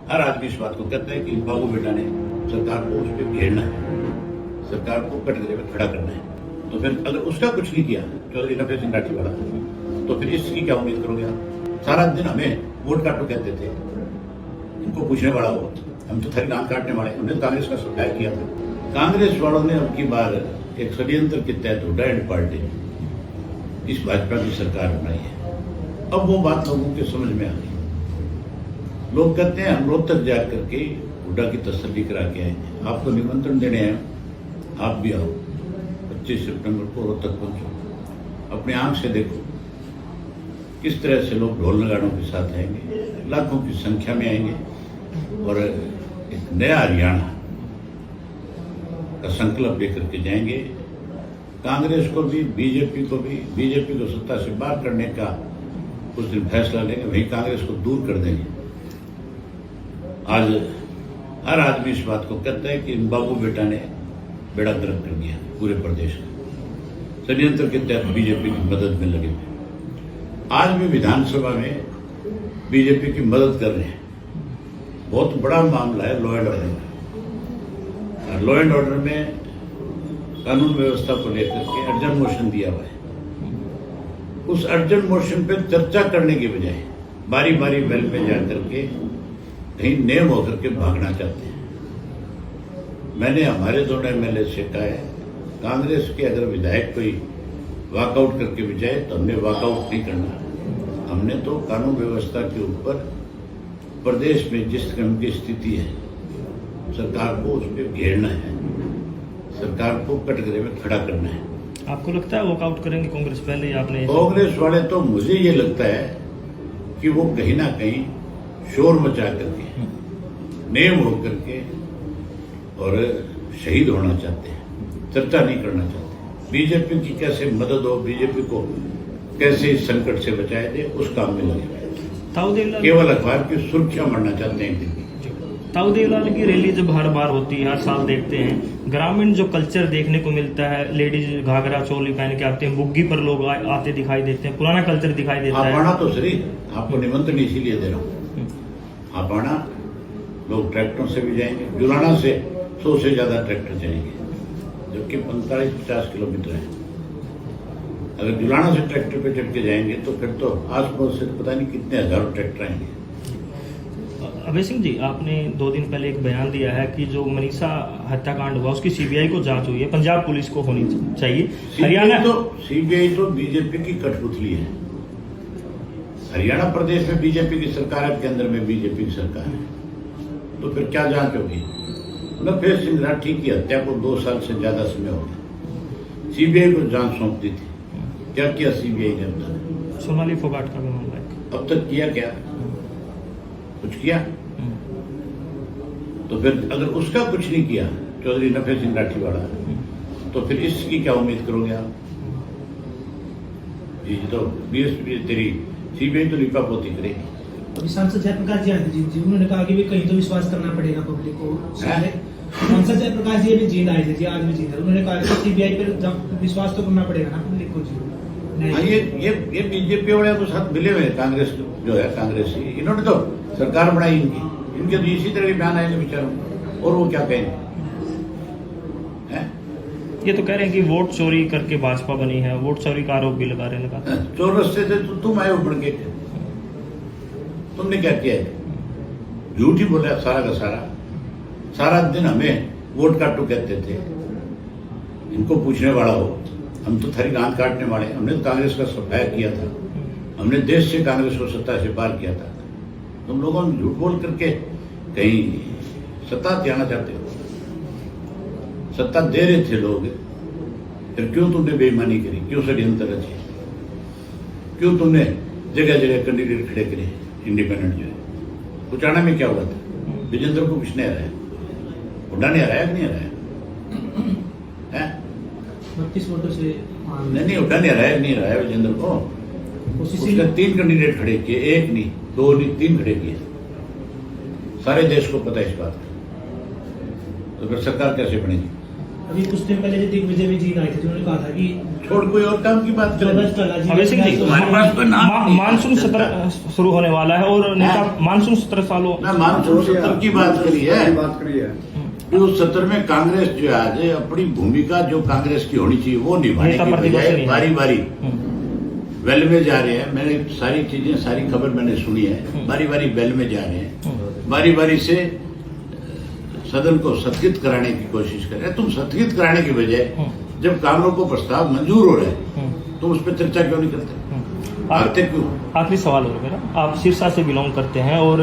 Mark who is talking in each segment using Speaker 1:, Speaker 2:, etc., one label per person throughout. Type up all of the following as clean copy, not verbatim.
Speaker 1: हर आदमी इस बात को कहता है कि बाबू बेटा ने सरकार को उस पर घेरना है, सरकार को कटघरे में खड़ा करना है। तो फिर अगर उसका कुछ नहीं किया चौधरी नफे सिंह राठी वाला, तो फिर इसकी क्या उम्मीद करोगे आप? सारा दिन हमें वोट काटो कहते थे, इनको पूछने वाला हो, हम तो थारी नाम काटने वाले। हमने कांग्रेस का सत्याग किया था। कांग्रेस वालों ने अब की बार एक षड्यंत्र के तहत हुड्डा एंड पार्टी इस भाजपा की सरकार बनाई है। अब वो बात लोगों के समझ में आ गई। लोग कहते हैं हम रोहतक जा करके हुड्डा की तसल्ली करा के आएंगे। आपको निमंत्रण देने हैं, आप भी आओ। 25 सितंबर को रोहतक पहुंचो, अपने आंख से देखो किस तरह से लोग ढोल नगाड़ों के साथ आएंगे, लाखों की संख्या में आएंगे और एक नया हरियाणा का संकल्प लेकर के जाएंगे। कांग्रेस को भी बीजेपी को सत्ता से बाहर करने का उस दिन फैसला लेंगे, वहीं कांग्रेस को दूर कर देंगे। आज हर आदमी इस बात को कहता है कि बाबू बेटा ने बेड़ा गर्क कर दिया पूरे प्रदेश का। षड्यंत्र के तहत बीजेपी की मदद में लगे हुए, आज भी विधानसभा में बीजेपी की मदद कर रहे हैं। बहुत बड़ा मामला है लॉ एंड ऑर्डर का। लॉ एंड ऑर्डर में कानून व्यवस्था को लेकर के अर्जेंट मोशन दिया हुआ है। उस अर्जेंट मोशन पे चर्चा करने की बजाय बारी बारी बेल में जाकर के कहीं नेम होकर के भागना चाहते हैं। मैंने हमारे दोनों एमएलए से कहा है, कांग्रेस के अगर विधायक कोई वॉकआउट करके भी जाए तो हमने वॉकआउट नहीं करना। हमने तो कानून व्यवस्था के ऊपर प्रदेश में जिस तरह की स्थिति है, सरकार को उस पर घेरना है, सरकार को कटघरे में खड़ा करना है।
Speaker 2: आपको लगता है वॉकआउट करेंगे कांग्रेस? पहले ही आपने
Speaker 1: कांग्रेस वाले तो मुझे ये लगता है कि वो कहीं ना कहीं शोर मचा करके नेम होकर के और शहीद होना चाहते हैं, चर्चा नहीं करना चाहते। बीजेपी की कैसे मदद हो, बीजेपी को कैसे इस संकट से बचाया दे, उस काम में लगे हुए। केवल अखबार की सुर्खियां मरना चाहते हैं।
Speaker 2: ताऊ देवलाल की रैली जब हर बार होती है, हर साल देखते हैं, ग्रामीण जो कल्चर देखने को मिलता है, लेडीज घाघरा चोली पहन के आते हैं, बुग्गी पर लोग आते दिखाई देते हैं, पुराना कल्चर दिखाई देता है।
Speaker 1: आप आना तो सही, आपको निमंत्रण इसीलिए दे रहा हूँ। आप आना, लोग ट्रैक्टरों से भी जाएंगे, जुलाना से 100 से ज्यादा ट्रैक्टर जाएंगे, जबकि 45-50 किलोमीटर है। अगर जुलाना से ट्रैक्टर पे चढ़ के जाएंगे तो फिर तो आस पास से पता नहीं कितने हजारों ट्रैक्टर आएंगे।
Speaker 2: अभय सिंह जी, आपने 2 दिन पहले एक बयान दिया है कि जो मनीषा हत्याकांड हुआ उसकी सीबीआई को जांच हुई है, पंजाब पुलिस को होनी चाहिए। हरियाणा
Speaker 1: सीबीआई तो बीजेपी की कठपुतली है। हरियाणा प्रदेश में बीजेपी की सरकार है, केंद्र में बीजेपी की सरकार है, तो फिर क्या जांच होगी? नफे सिंह राठी की हत्या को 2 साल से ज्यादा समय हो गया, सीबीआई को जांच सौंप दी थी। क्या किया सीबीआई ने? अब तक
Speaker 2: सोनाली फोगाट का भी मामला है,
Speaker 1: अब तक किया क्या? कुछ किया? तो फिर अगर उसका कुछ नहीं किया चौधरी नफे सिंह राठी वाला, तो फिर इसकी क्या उम्मीद करोगे आप? जी तो बीएसपी तेरी सीबीआई तो लिपा पोती करेगी।
Speaker 3: अभी सांसद जयप्रकाश जी उन्होंने कहा कि भी कहीं तो विश्वास करना पड़ेगा पब्लिक को। सांसद जयप्रकाश जी भी जीत आए थे जी, आज भी जीत है। उन्होंने कहा कि सीबीआई पर विश्वास तो करना पड़ेगा ना पब्लिक को जी।
Speaker 1: ये बीजेपी वाले के साथ मिले हुए कांग्रेस जो है, कांग्रेसी, इन्होंने तो सरकार बनाई इनके तो इसी तरह के बयान आएंगे बेचारों, और वो क्या कहेंगे?
Speaker 2: ये तो कह रहे हैं कि वोट चोरी करके भाजपा बनी है, वोट चोरी का आरोप भी लगा रहे हैं।
Speaker 1: चोर रस्ते थे तो तुम आए उबड़ के, तुमने क्या किया है? झूठ ही बोला सारा का सारा दिन हमें वोट काटो कहते थे, इनको पूछने वाला हो, हम तो थारी नाम काटने वाले। हमने कांग्रेस का सफाया किया था, हमने देश से कांग्रेस को सत्ता से बाहर किया था। तुम लोगों ने झूठ बोल करके कहीं सत्ता दिलाना चाहते हो। सत्ता दे रहे थे लोग, फिर क्यों तुमने बेईमानी करी? क्यों षड्यंत्र रचे? क्यों तुमने जगह जगह कैंडिडेट खड़े करे इंडिपेंडेंट जो है? उचाना में क्या हुआ था? विजेंद्र को किसने हराया? हुड्डा ने हराया कि नहीं हराया?
Speaker 3: 32 वोटों से
Speaker 1: नहीं, हुड्डा ने हराया नहीं हराया विजेंद्र को? उसने 3 कैंडिडेट खड़े किए, 1 नहीं 2 नहीं 3 खड़े किए। सारे देश को पता है इस बात का। तो फिर सरकार कैसे बनेगी?
Speaker 3: अभी कुछ दिन पहले जो दिग्विजय में जीत आए थे, उन्होंने कहा था कि
Speaker 1: छोड़ कोई और काम की बात करें।
Speaker 2: अभय सिंह जी,
Speaker 1: हमारे पास कोई नाम नहीं है।
Speaker 2: मानसून सत्र शुरू होने वाला है और नेता मानसून सत्र सालों
Speaker 1: मैं मानसून सत्र की बात करी है
Speaker 4: बात करी है
Speaker 1: कि उस सत्र में कांग्रेस जो है आज अपनी भूमिका जो कांग्रेस की होनी चाहिए वो निभाने
Speaker 2: नेता
Speaker 1: की
Speaker 2: प्रतिपक्ष
Speaker 1: बजाय
Speaker 2: नहीं है।
Speaker 1: बारी बारी वेल में जा रहे हैं। मैंने सारी चीजें सारी खबर मैंने सुनी है। बारी बारी वेल में जा रहे हैं, बारी बारी से सदन को स्थगित कराने की कोशिश कर रहे हैं। तुम स्थगित कराने की बजाय जब कामरों को प्रस्ताव मंजूर हो रहे हैं तुम उस पर चर्चा क्यों नहीं करते, आते क्यों?
Speaker 2: आखिरी सवाल हो मेरा, आप सिरसा से बिलोंग करते हैं और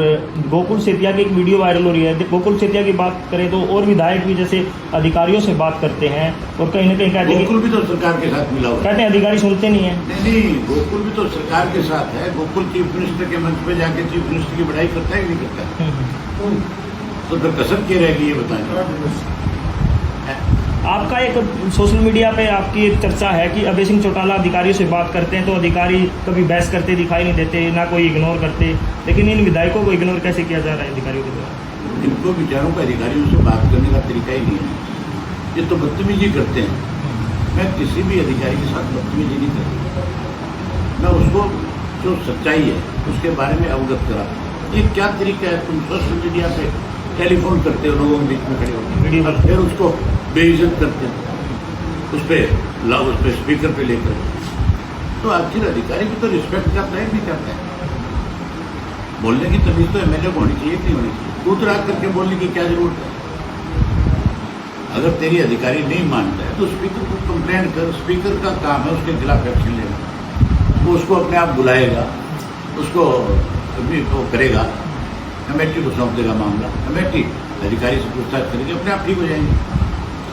Speaker 2: गोकुल सेतिया की एक वीडियो वायरल हो रही है। गोकुल सेतिया की बात करें तो और विधायक भी जैसे अधिकारियों से बात करते हैं और कहीं ना कहीं कहते हैं
Speaker 1: गोकुल भी तो सरकार के साथ मिला हुआ है।
Speaker 2: कहते हैं अधिकारी सुनते नहीं है।
Speaker 1: नहीं, गोकुल भी तो सरकार के साथ है। गोकुल चीफ मिनिस्टर के मंच पे जाके चीफ मिनिस्टर की बड़ाई करता है कि नहीं करता है? तो फिर कसर क्या रहेगी ये बताएं।
Speaker 2: आपका एक सोशल मीडिया पे आपकी एक चर्चा है कि अभय सिंह चौटाला अधिकारियों से बात करते हैं तो अधिकारी कभी बहस करते दिखाई नहीं देते, ना कोई इग्नोर करते, लेकिन इन विधायकों को इग्नोर कैसे किया जा रहा है अधिकारियों के द्वारा?
Speaker 1: इनको विचारों का अधिकारियों से बात करने का तरीका ही नहीं है। ये तो बदतमीजी करते हैं। मैं किसी भी अधिकारी के साथ बदतमीजी नहीं करता। मैं उसको जो सच्चाई है उसके बारे में अवगत करा। ये क्या तरीका है? तुम सोशल मीडिया पे टेलीफोन करते हो लोगों के बीच में खड़े होकर और फिर उसको बेइज्जत करते हो, उस पर स्पीकर पे लेकर। तो आखिर अधिकारी की तो रिस्पेक्ट करता है नहीं करता है? बोलने की तमीज तो एमएलए को होनी चाहिए कि नहीं होनी चाहिए? दूर रात करके बोलने की क्या जरूरत है? अगर तेरी अधिकारी नहीं मानता है तो स्पीकर को कंप्लेंट कर। स्पीकर का काम है उसके खिलाफ एक्शन लेना। वो उसको अपने आप बुलाएगा, उसको वो करेगा, कमेटी को सौंप देगा मामला, कमेटी अधिकारी से पूछताछ करेगी, अपने आप ठीक हो जाएंगे।